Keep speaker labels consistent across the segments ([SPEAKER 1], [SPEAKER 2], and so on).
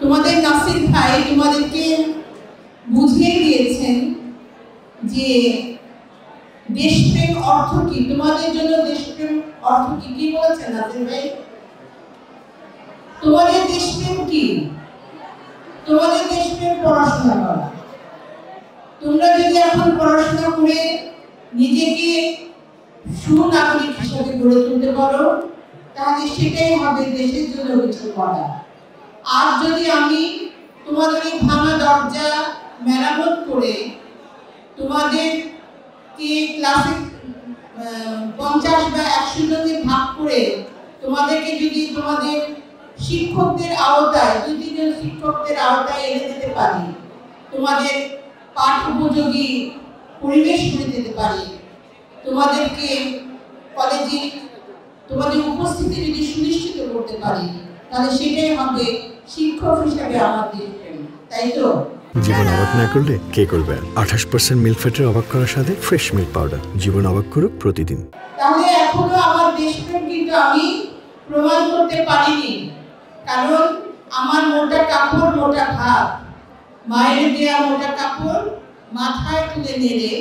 [SPEAKER 1] তোমাদের নাসির ভাই তোমাদেরকে বুঝিয়ে দিয়েছেন যে দেশপ্রেম অর্থ কি। তোমাদের জন্য দেশপ্রেম অর্থ কি কি বলেছেন নাসির ভাই? তোমাদের দেশপ্রেম কি? তোমাদের দেশপ্রেম পড়াশোনা করা। তোমরা যদি এখন পড়াশোনা করে নিজেকে সুনাগরিক হিসেবে গড়ে তুলতে পারো তাহলে সেটাই হবে দেশের জন্য কিছু করা। আর যদি আমি তোমাদের এই ভাঙা দরজা মেরামত করে তোমাদেরকে ক্লাসে 50 বা 100 জনে ভাগ করে তোমাদেরকে যদি তোমাদের শিক্ষকদের আওতায় 2-3 জন শিক্ষকদের আওতায় এনে দিতে পারি, তোমাদের পাঠ উপযোগী পরিবেশ করে দিতে পারি, তোমাদেরকে কলেজে তোমাদের উপস্থিতি যদি সুনিশ্চিত করতে পারি তাহলে সেটাই হবে শিক্ষক হিসেবে আমাদের প্রেম, তাই তো?
[SPEAKER 2] জীবন অবাক না করলে কে করবে? 28% মিল্ক ফ্যাটের অবাক করার সাথে ফ্রেশ মিল্ক পাউডার। জীবন অবাক করুক প্রতিদিন।
[SPEAKER 1] তাহলে এখনো আমার দেশপ্রেম কিন্তু আমি প্রমাণ করতে পারিনি, কারণ আমার মোটা কাপড় মোটা ভাত, মায়ের দেয়া মোটা কাপড় মাথায় তুলে নেড়ে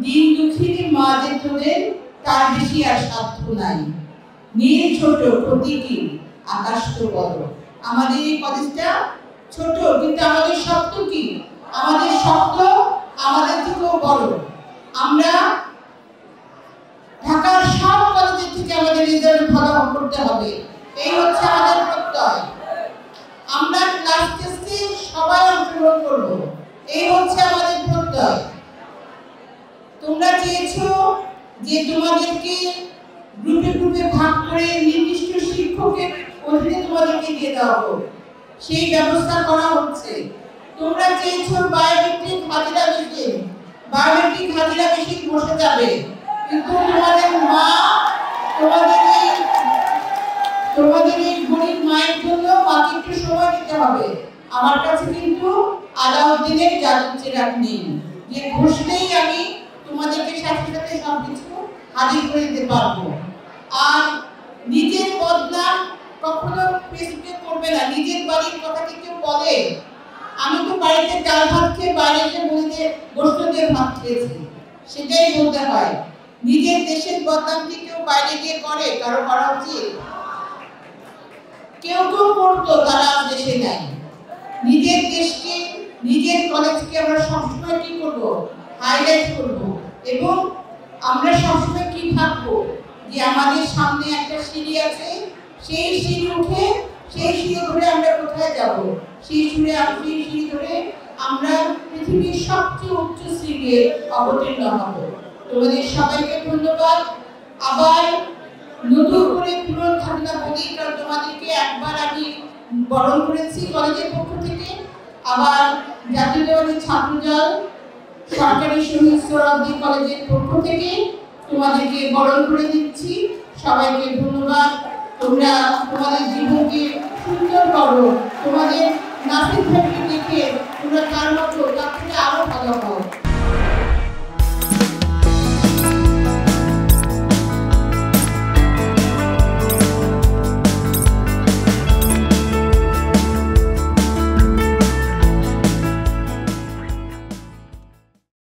[SPEAKER 1] দিন দুঃখিনী মা যে তোদের তার বেশি আর সাধ্য নাই। নীল ছোট প্রতীকী আকাশ তো বড়। আমাদের এই কলেজটা ছোট কিন্তু আমাদের শক্ত কি? আমাদের শক্ত আমাদের থেকেও বড়। আমরা ঢাকার সব কলেজের থেকে আমাদের রেজাল্ট ভালো করতে হবে, এই হচ্ছে আমাদের প্রত্যয়। আমরা ক্লাস টেস্টে সবাই অংশগ্রহণ করব, এই হচ্ছে আমাদের প্রত্যয়। তোমরা চেয়েছো যে তোমাদেরকে গ্রুপে গ্রুপে ভাগ করে নির্দিষ্ট শিক্ষকের অধীনে তোমাদেরকে দিয়ে দেওয়া হোক, সেই ব্যবস্থা করা হচ্ছে। তোমরা চেয়েছো বায়োমেট্রিক হাজিরা মেশিন, বায়োমেট্রিক হাজিরা মেশিন বসে যাবে, কিন্তু তোমাদের মা তোমাদের এই গরিব মায়ের জন্য মাকে একটু সময় দিতে হবে। আমার কাছে কিন্তু আলাউদ্দিনের জাদুর চেরাগ নেই যে ঘষলেই আমি তোমাদেরকে সাথে সাথে সবকিছু হাজির করে দিতে পারবো। আর নিজের বদনাম কখনো ফেসবুকে করবে না। নিজের বাড়ির কথা কি কেউ বলে? আমি তো বাড়িতে ডাল ভাত খেয়ে বাইরে গিয়ে বলতে গোস্ত দিয়ে ভাত খেয়েছি, সেটাই বলতে হয়। নিজের দেশের বদনাম কি কেউ বাইরে গিয়ে করে? কারো করা উচিত? কেউ কেউ করতো, তারা দেশে নাই। নিজের দেশকে নিজের কলেজকে আমরা সবসময় কি করবো? হাইলাইট করবো। এবং আমরা সবসময় কি ভাববো যে আমাদের সামনে একটা সিঁড়ি আছে, সেই সিঁড়ি উঠে সেই সিঁড়ি ধরে আমরা কোথায় যাব? সেই সিঁড়ি ধরে আমরা পৃথিবীর সবচেয়ে উচ্চ সিঁড়িতে অবতীর্ণ হব। তোমাদের সবাইকে ধন্যবাদ। আবার নতুন করে পূরণ থাকলে বলি, কারণ তোমাদেরকে একবার আমি বরণ করেছি কলেজের পক্ষ থেকে, আবার জাতীয়তাবাদী ছাত্রদল সরকারি শহীদ সোহরাওয়ার্দী কলেজের পক্ষ থেকে তোমাদেরকে বরণ করে দিচ্ছি। সবাইকে ধন্যবাদ। তোমরা তোমাদের জীবনকে সুন্দর করো, তোমাদের নাসির ভাইকে দেখে তোমরা তার মতো তার থেকে আরো ভালো হও।